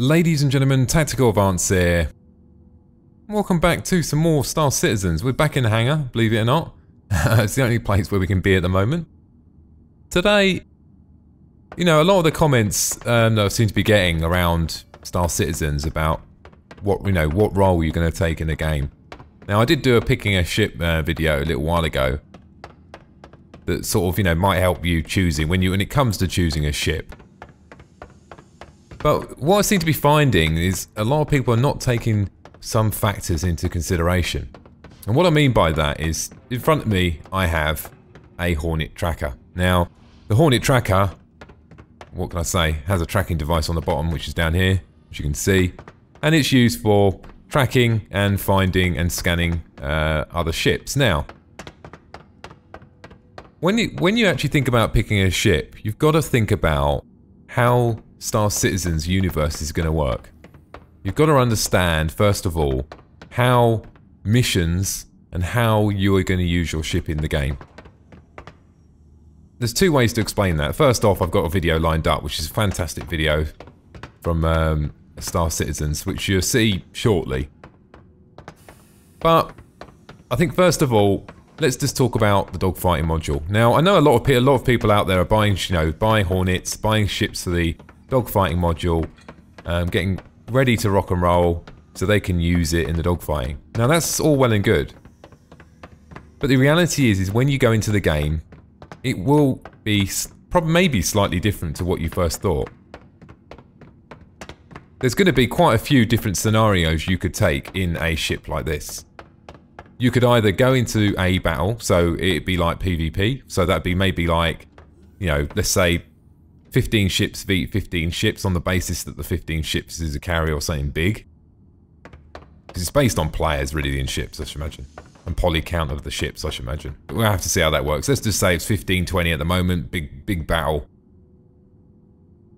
Ladies and gentlemen, Tactical Advance here. Welcome back to some more Star Citizens. We're back in the hangar, believe it or not. It's the only place where we can be at the moment. Today, you know, a lot of the comments that I seem to be getting around Star Citizens about what role you're going to take in the game. Now, I did do a picking a ship video a little while ago that sort of, might help you choosing when it comes to choosing a ship. But what I seem to be finding is a lot of people are not taking some factors into consideration. And what I mean by that is, in front of me, I have a Hornet tracker. Now, the Hornet tracker, what can I say, has a tracking device on the bottom, which is down here, as you can see. And it's used for tracking and finding and scanning other ships. Now, when you actually think about picking a ship, you've got to think about how Star Citizen's universe is going to work. You've got to understand, first of all, how missions and how you are going to use your ship in the game. There's two ways to explain that. First off, I've got a video lined up, which is a fantastic video from Star Citizens, which you'll see shortly. But I think first of all, let's just talk about the dogfighting module. Now, I know a lot of people out there are buying, buying Hornets, buying ships for the dogfighting module, getting ready to rock and roll so they can use it in the dogfighting. Now, that's all well and good. But the reality is when you go into the game, it will be maybe slightly different to what you first thought. There's going to be quite a few different scenarios you could take in a ship like this. You could either go into a battle, so it'd be like PvP, so that'd be maybe like, let's say 15 ships v 15 ships on the basis that the 15 ships is a carrier or something big. Because it's based on players really in ships, I should imagine. And poly count of the ships, I should imagine. We'll have to see how that works. Let's just say it's 15, 20 at the moment, big battle.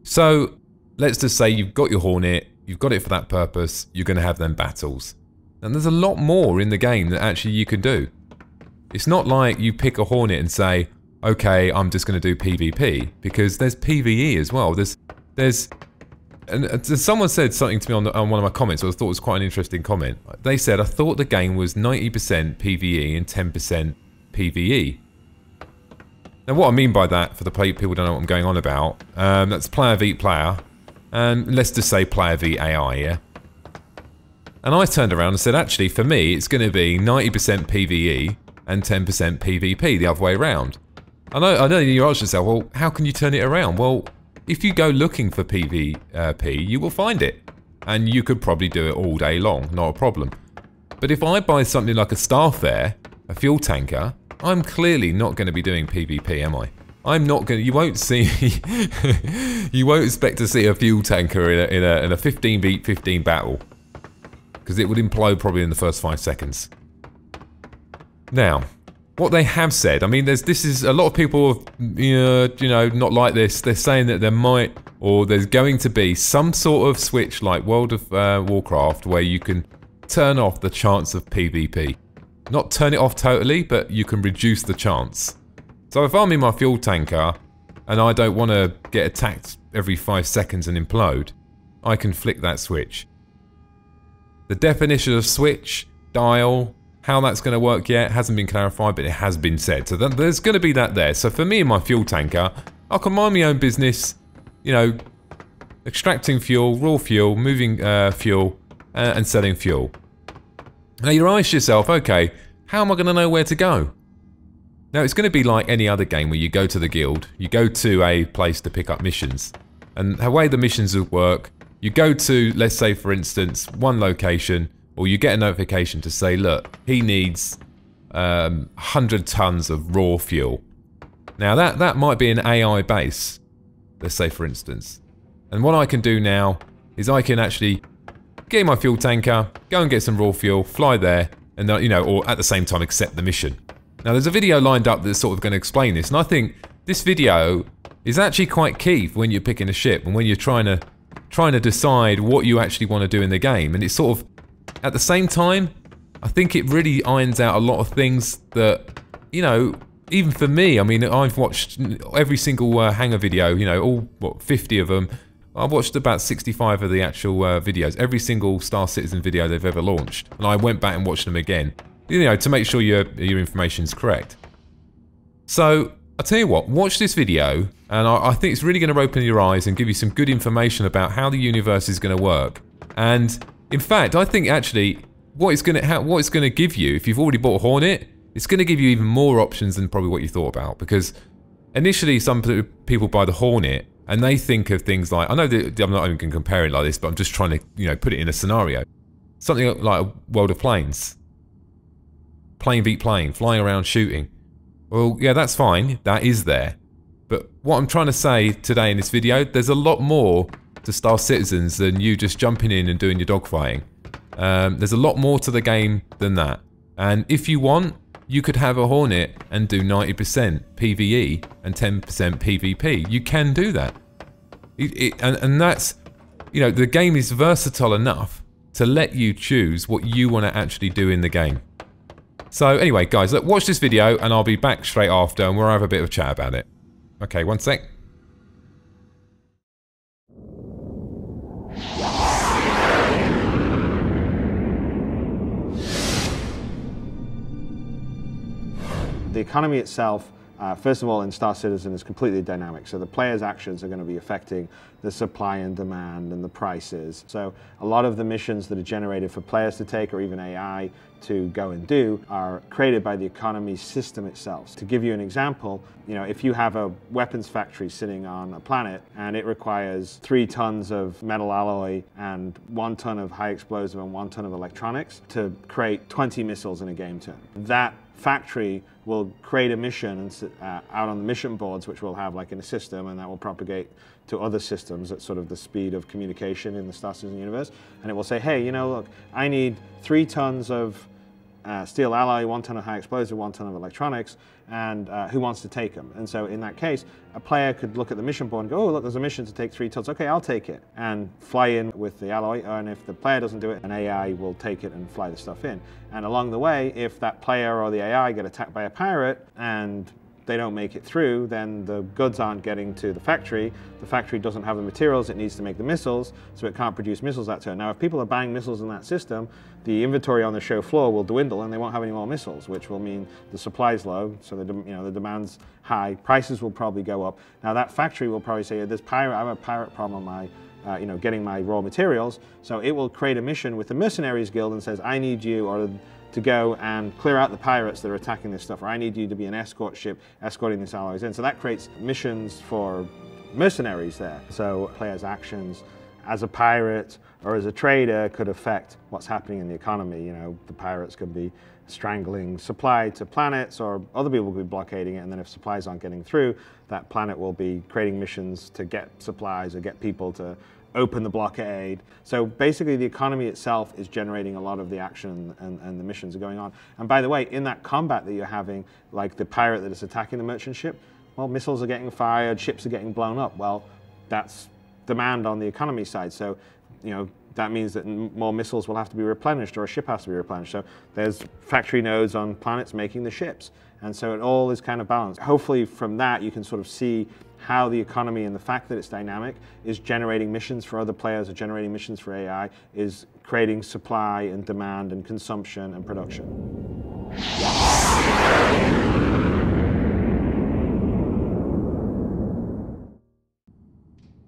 So, let's just say you've got your Hornet, you've got it for that purpose, you're going to have them battles. And there's a lot more in the game that actually you can do. It's not like you pick a Hornet and say, okay, I'm just going to do PvP, because there's PvE as well. And someone said something to me on one of my comments, which I thought was quite an interesting comment. They said, I thought the game was 90% PvE and 10% PvE. Now what I mean by that, for the people who don't know what I'm going on about, that's player v player, and let's just say player v AI, yeah? And I turned around and said, actually, for me, it's going to be 90% PvE and 10% PvP, the other way around. I know you ask yourself, well, how can you turn it around? Well, if you go looking for PvP, you will find it. And you could probably do it all day long, not a problem. But if I buy something like a Starfare, a fuel tanker, I'm clearly not going to be doing PvP, am I? I'm not going to, you won't see, you won't expect to see a fuel tanker in a 15v15 battle. Because it would implode probably in the first 5 seconds. Now, what they have said, I mean, this is a lot of people, not like this. They're saying that there might, or there's going to be some sort of switch like World of Warcraft where you can turn off the chance of PvP. Not turn it off totally, but you can reduce the chance. So if I'm in my fuel tanker and I don't want to get attacked every 5 seconds and implode, I can flick that switch. The definition of switch, dial, how that's going to work yet hasn't been clarified, but it has been said. So there's going to be that there. So for me and my fuel tanker, I can mind my own business, extracting fuel, raw fuel, moving fuel, and selling fuel. Now you ask yourself, okay, how am I going to know where to go? Now it's going to be like any other game where you go to the guild, you go to a place to pick up missions. And the way the missions will work, you go to, let's say for instance, one location, or you get a notification to say, look, he needs 100 tons of raw fuel. Now that might be an AI base, let's say for instance. And what I can do now is I can actually get in my fuel tanker, go and get some raw fuel, fly there, and or at the same time accept the mission. Now there's a video lined up that's sort of going to explain this, and I think this video is actually quite key for when you're picking a ship and when you're trying to decide what you actually want to do in the game. And it's sort of, at the same time, I think it really irons out a lot of things that, even for me, I mean, I've watched every single hangar video, all, 50 of them, I watched about 65 of the actual videos, every single Star Citizen video they've ever launched, and I went back and watched them again, you know, to make sure your information's correct. So, I'll tell you what, watch this video, and I think it's really going to open your eyes and give you some good information about how the universe is going to work. And, in fact, I think actually, what it's going to give you, if you've already bought a Hornet, it's going to give you even more options than probably what you thought about. Because, initially, some people buy the Hornet, and they think of things like, I know that I'm not even going to compare it like this, but I'm just trying to, you know, put it in a scenario. Something like a World of Planes. Plane beat plane, flying around shooting. Well, yeah, that's fine. That is there. But what I'm trying to say today in this video, there's a lot more to Star Citizens than you just jumping in and doing your dogfighting. There's a lot more to the game than that. And if you want, you could have a Hornet and do 90% PvE and 10% PvP. You can do that. And that's, you know, the game is versatile enough to let you choose what you want to actually do in the game. So anyway, guys, look, watch this video and I'll be back straight after and we'll have a bit of a chat about it. Okay, one sec. The economy itself, first of all, in Star Citizen is completely dynamic. So the player's actions are going to be affecting the supply and demand and the prices. So a lot of the missions that are generated for players to take or even AI to go and do are created by the economy system itself. To give you an example, you know, if you have a weapons factory sitting on a planet and it requires 3 tons of metal alloy and 1 ton of high explosive and 1 ton of electronics to create 20 missiles in a game turn. That factory will create a mission out on the mission boards, which we'll have like in a system, and that will propagate to other systems at sort of the speed of communication in the Star Citizen universe. And it will say, hey, you know, look, I need 3 tons of steel alloy, 1 ton of high explosive, 1 ton of electronics, and who wants to take them? And so in that case, a player could look at the mission board and go, oh, look, there's a mission to take 3 tons. Okay, I'll take it. And fly in with the alloy, and if the player doesn't do it, an AI will take it and fly the stuff in. And along the way, if that player or the AI get attacked by a pirate and they don't make it through, then the goods aren't getting to the factory. The factory doesn't have the materials it needs to make the missiles, so it can't produce missiles that turn. Now, if people are buying missiles in that system, the inventory on the show floor will dwindle and they won't have any more missiles, which will mean the supply's low, so the demand's high. Prices will probably go up. Now, that factory will probably say, I have a pirate problem on my getting my raw materials, so it will create a mission with the Mercenaries Guild and says, I need you to go and clear out the pirates that are attacking this stuff, or I need you to be an escort ship escorting this alloys in. So that creates missions for mercenaries there. So players' actions as a pirate or as a trader could affect what's happening in the economy. You know, the pirates could be strangling supply to planets, or other people could be blockading it, and then if supplies aren't getting through, that planet will be creating missions to get supplies or get people to open the blockade. So basically the economy itself is generating a lot of the action and the missions are going on. And by the way, in that combat that you're having, like the pirate that is attacking the merchant ship, well, missiles are getting fired, ships are getting blown up. Well, that's demand on the economy side. So, you know, that means that more missiles will have to be replenished, or a ship has to be replenished. So there's factory nodes on planets making the ships. And so it all is kind of balanced. Hopefully from that you can sort of see how the economy and the fact that it's dynamic is generating missions for other players, or generating missions for AI, is creating supply and demand and consumption and production.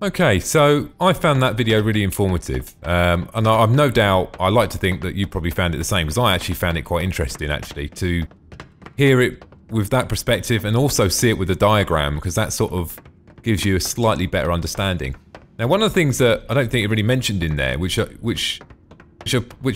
Okay, so I found that video really informative, and I've no doubt, I like to think that you probably found it the same, because I actually found it quite interesting actually to hear it with that perspective and also see it with a diagram, because that sort of gives you a slightly better understanding. Now, one of the things that I don't think it really mentioned in there, which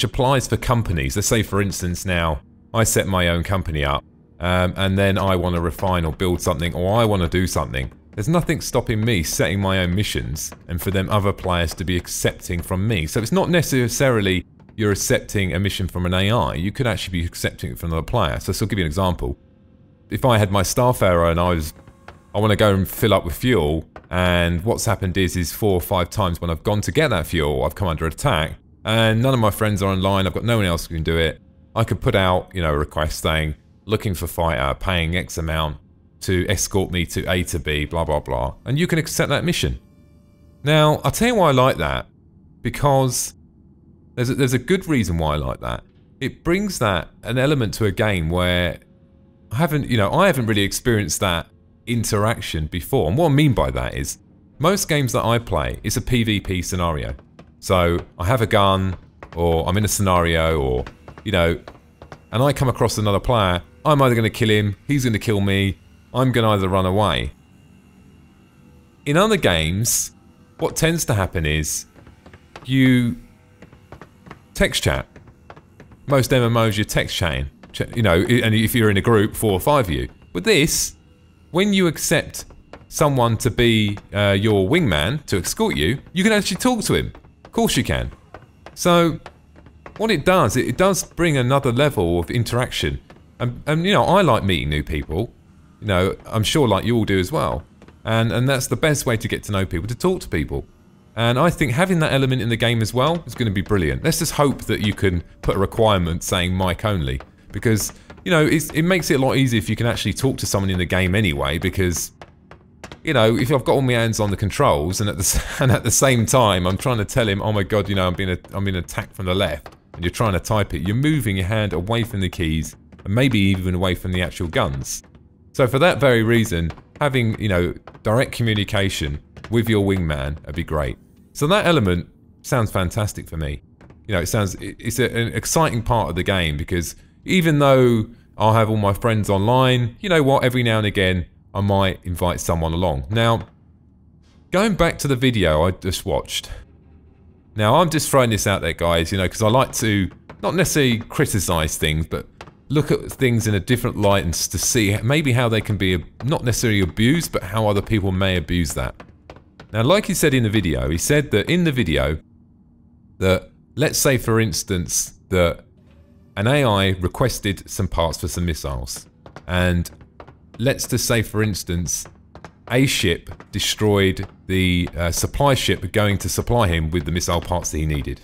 applies for companies, let's say for instance now I set my own company up, and then I want to refine or build something, or I want to do something. There's nothing stopping me setting my own missions and for them other players to be accepting from me. So it's not necessarily you're accepting a mission from an AI, you could actually be accepting it from another player. So I'll give you an example. If I had my Starfarer and I want to go and fill up with fuel, and what's happened is 4 or 5 times when I've gone to get that fuel, I've come under attack, and none of my friends are online, I've got no one else who can do it, I could put out, you know, a request saying, looking for fighter, paying X amount to escort me to A to B, blah, blah, blah, and you can accept that mission. Now, I'll tell you why I like that, because there's a good reason why I like that. It brings an element to a game where I haven't really experienced that interaction before. And what I mean by that is, most games that I play, it's a PvP scenario. So I have a gun, or I'm in a scenario, or, and I come across another player, I'm either going to kill him, he's going to kill me, I'm going to either run away. In other games, what tends to happen is you text chat. Most MMOs, you text chatting, and if you're in a group, 4 or 5 of you. With this, when you accept someone to be your wingman, to escort you, you can actually talk to him. Of course you can. So, what it does bring another level of interaction. And I like meeting new people. I'm sure like you all do as well. And that's the best way to get to know people, to talk to people. And I think having that element in the game as well is going to be brilliant. Let's just hope that you can put a requirement saying mic only. Because, it makes it a lot easier if you can actually talk to someone in the game anyway. Because, if I've got all my hands on the controls and at the same time I'm trying to tell him, oh my god, I'm being attacked from the left, and you're trying to type it, you're moving your hand away from the keys and maybe even away from the actual guns. So for that very reason, having, direct communication with your wingman would be great. So that element sounds fantastic for me. It's an exciting part of the game, because even though I'll have all my friends online, you know what, every now and again I might invite someone along. Now, going back to the video I just watched. Now, I'm just throwing this out there, guys, because I like to not necessarily criticize things, but look at things in a different light and to see maybe how they can be not necessarily abused, but how other people may abuse that. Now, like he said in the video, he said that in the video that, let's say for instance, that an AI requested some parts for some missiles. And let's just say for instance, a ship destroyed the supply ship going to supply him with the missile parts that he needed.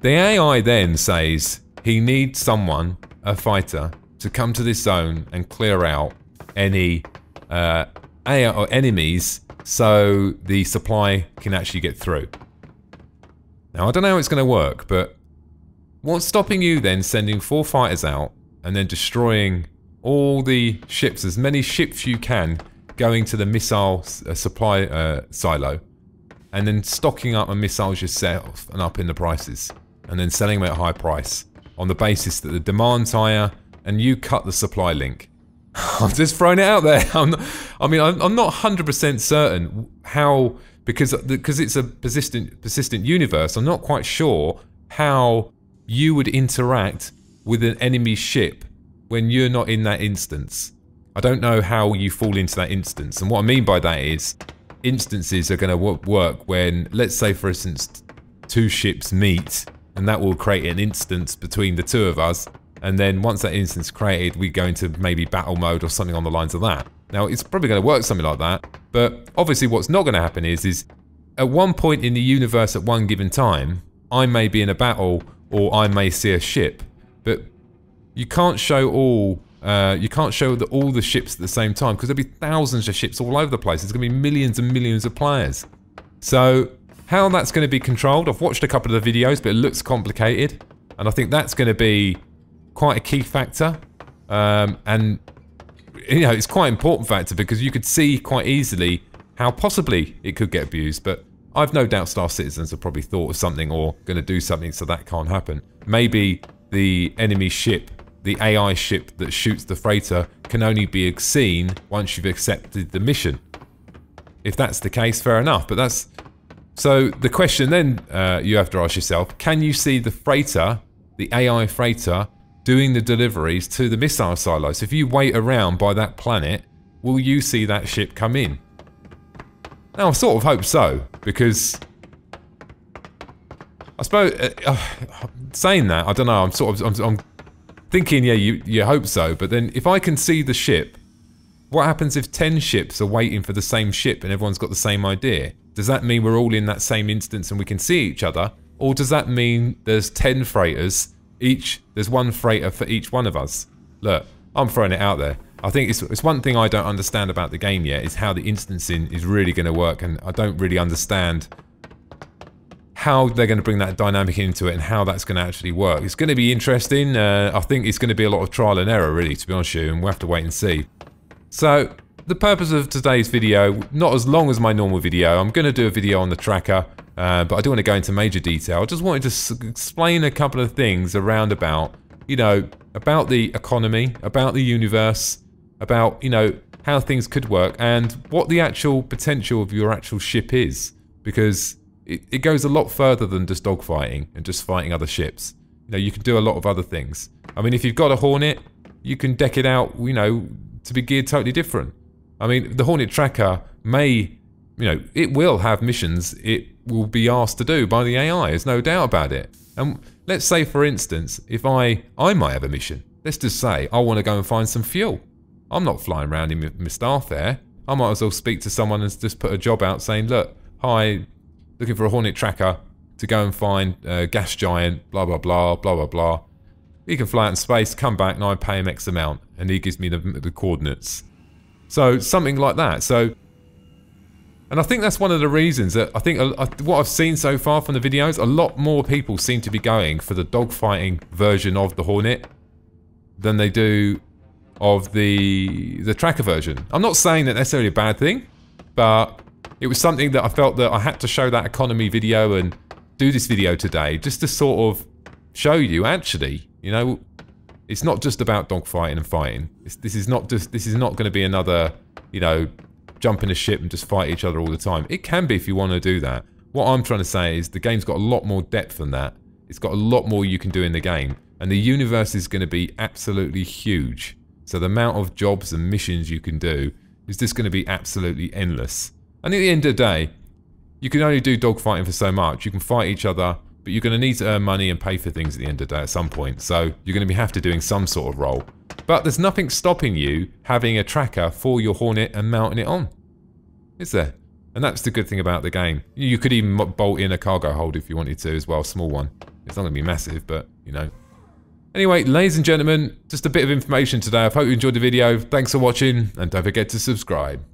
The AI then says he needs someone, a fighter, to come to this zone and clear out any AI or enemies so the supply can actually get through. Now, I don't know how it's going to work, but what's stopping you then sending 4 fighters out and then destroying all the ships, as many ships you can, going to the missile supply silo, and then stocking up on missiles yourself and upping the prices, and then selling them at a high price on the basis that the demand's higher and you cut the supply link? I'm just throwing it out there. I'm not 100% certain how, because it's a persistent universe. I'm not quite sure how you would interact with an enemy ship when you're not in that instance. I don't know how you fall into that instance. And what I mean by that is, instances are going to work when, let's say for instance, 2 ships meet, and that will create an instance between the 2 of us. And then once that instance is created, we go into maybe battle mode or something on the lines of that. Now, it's probably going to work something like that, but obviously what's not going to happen is at one point in the universe at one given time, I may be in a battle or I may see a ship, but you can't show all the ships at the same time, because there'll be thousands of ships all over the place. There's going to be millions and millions of players. So how that's going to be controlled, I've watched a couple of the videos, but it looks complicated, and I think that's going to be quite a key factor, and it's quite an important factor, because you could see quite easily how possibly it could get abused. But I've no doubt Star Citizens have probably thought of something or going to do something so that can't happen. Maybe the enemy ship, the AI ship that shoots the freighter, can only be seen once you've accepted the mission. If that's the case, fair enough. But that's so the question then you have to ask yourself: can you see the freighter, the AI freighter, doing the deliveries to the missile silos? If you wait around by that planet, will you see that ship come in? Now, I sort of hope so, because I suppose saying that, I don't know. I'm thinking, yeah, you hope so, but then if I can see the ship, what happens if 10 ships are waiting for the same ship and everyone's got the same idea? Does that mean we're all in that same instance and we can see each other, or does that mean there's 10 freighters? There's 1 freighter for each one of us? Look, I'm throwing it out there. I think it's one thing I don't understand about the game yet, is how the instancing is really going to work, and I don't really understand how they're going to bring that dynamic into it and how that's going to actually work. It's going to be interesting. I think it's going to be a lot of trial and error, really, to be honest with you, and we'll have to wait and see. So, the purpose of today's video, not as long as my normal video, I'm going to do a video on the tracker, but I do want to go into major detail. I just wanted to explain a couple of things around about, you know, about the economy, about the universe, about, you know, how things could work, and what the actual potential of your actual ship is. Because it goes a lot further than just dogfighting and just fighting other ships. You know, you can do a lot of other things. I mean, if you've got a Hornet, you can deck it out, you know, to be geared totally different. I mean, the Hornet tracker may, you know, it will have missions it will be asked to do by the AI, there's no doubt about it. And let's say, for instance, if I might have a mission. Let's just say I want to go and find some fuel. I'm not flying around in my staff there. I might as well speak to someone and just put a job out saying, look, hi, looking for a Hornet tracker to go and find a gas giant, blah, blah, blah, blah, blah, blah. He can fly out in space, come back, and I pay him X amount, and he gives me the coordinates. So, something like that. So, and I think that's one of the reasons that I think what I've seen so far from the videos, a lot more people seem to be going for the dogfighting version of the Hornet than they do of the tracker version. I'm not saying that necessarily a bad thing, but it was something that I felt that I had to show that economy video and do this video today, just to sort of show you, actually, you know, it's not just about dogfighting and fighting. This is not going to be another, you know, jump in a ship and just fight each other all the time. It can be if you want to do that. What I'm trying to say is the game's got a lot more depth than that. It's got a lot more you can do in the game, and the universe is going to be absolutely huge. So the amount of jobs and missions you can do is just going to be absolutely endless. And at the end of the day, you can only do dogfighting for so much. You can fight each other, but you're going to need to earn money and pay for things at the end of the day at some point. So you're going to have to doing some sort of role. But there's nothing stopping you having a tracker for your Hornet and mounting it on. Is there? And that's the good thing about the game. You could even bolt in a cargo hold if you wanted to as well, a small one. It's not going to be massive, but, you know. Anyway, ladies and gentlemen, just a bit of information today. I hope you enjoyed the video. Thanks for watching, and don't forget to subscribe.